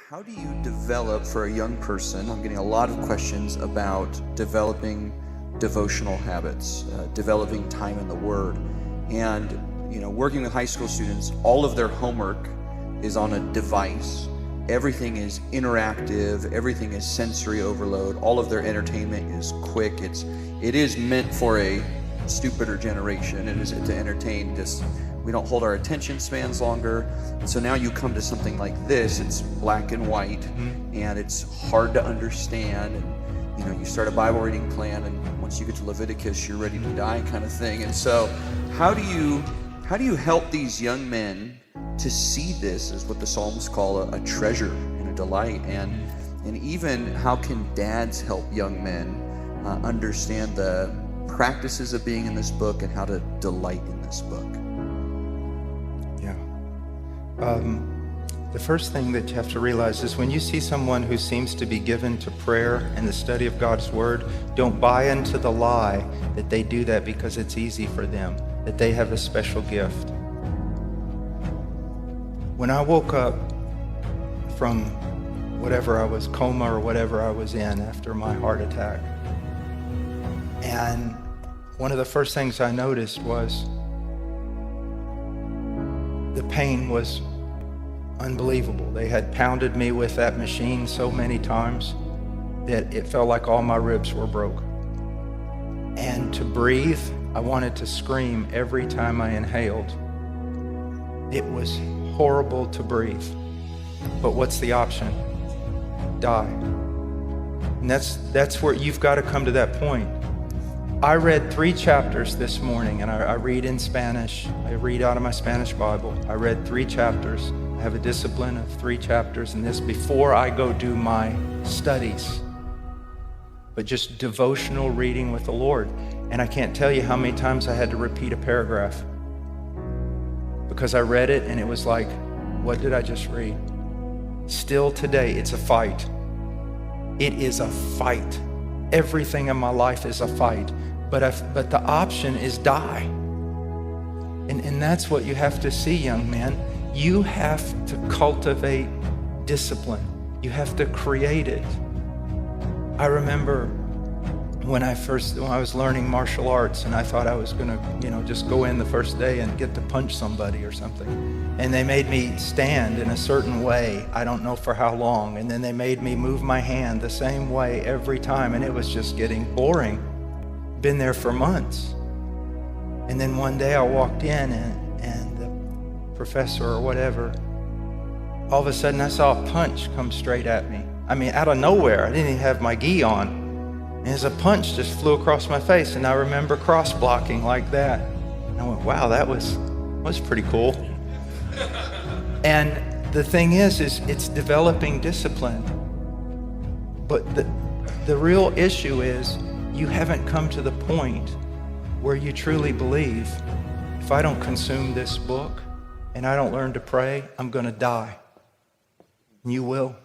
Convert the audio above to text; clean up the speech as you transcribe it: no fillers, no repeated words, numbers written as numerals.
How do you develop for a young person? I'm getting a lot of questions about developing devotional habits, developing time in the Word. And, working with high school students, all of their homework is on a device. Everything is interactive, everything is sensory overload, all of their entertainment is quick. It is meant for a stupider generation. It is to entertain this. We don't hold our attention spans longer. And so now you come to something like this, it's black and white, and it's hard to understand. And, you start a Bible reading plan, and once you get to Leviticus, you're ready to die kind of thing. And so how do you help these young men to see this as what the Psalms call a treasure and a delight? And even how can dads help young men understand the practices of being in this book and how to delight in this book? The first thing that you have to realize is when you see someone who seems to be given to prayer and the study of God's Word, don't buy into the lie that they do that because it's easy for them, that they have a special gift. When I woke up from whatever I was, coma or whatever I was in after my heart attack, and one of the first things I noticed was the pain was unbelievable. They had pounded me with that machine so many times that it felt like all my ribs were broke. And to breathe, I wanted to scream every time I inhaled. It was horrible to breathe. But what's the option? Die. And that's where you've got to come to that point. I read 3 chapters this morning, and I read in Spanish. I read out of my Spanish Bible. I read 3 chapters. I have a discipline of 3 chapters in this before I go do my studies. But just devotional reading with the Lord. And I can't tell you how many times I had to repeat a paragraph because I read it and it was like, what did I just read? Still today, it's a fight. It is a fight. Everything in my life is a fight, but the option is die. And that's what you have to see, young man. You have to cultivate discipline. You have to create it. I remember when I was learning martial arts, and I thought I was gonna, just go in the first day and get to punch somebody or something. And they made me stand in a certain way, I don't know for how long, and then they made me move my hand the same way every time, and it was just getting boring. Been there for months. And then one day I walked in and the professor or whatever, all of a sudden I saw a punch come straight at me. I mean, out of nowhere. I didn't even have my gi on. And as a punch just flew across my face, and I remember cross-blocking like that. And I went, wow, that was pretty cool. And the thing is it's developing discipline. But the real issue is you haven't come to the point where you truly believe, if I don't consume this book and I don't learn to pray, I'm going to die. And you will.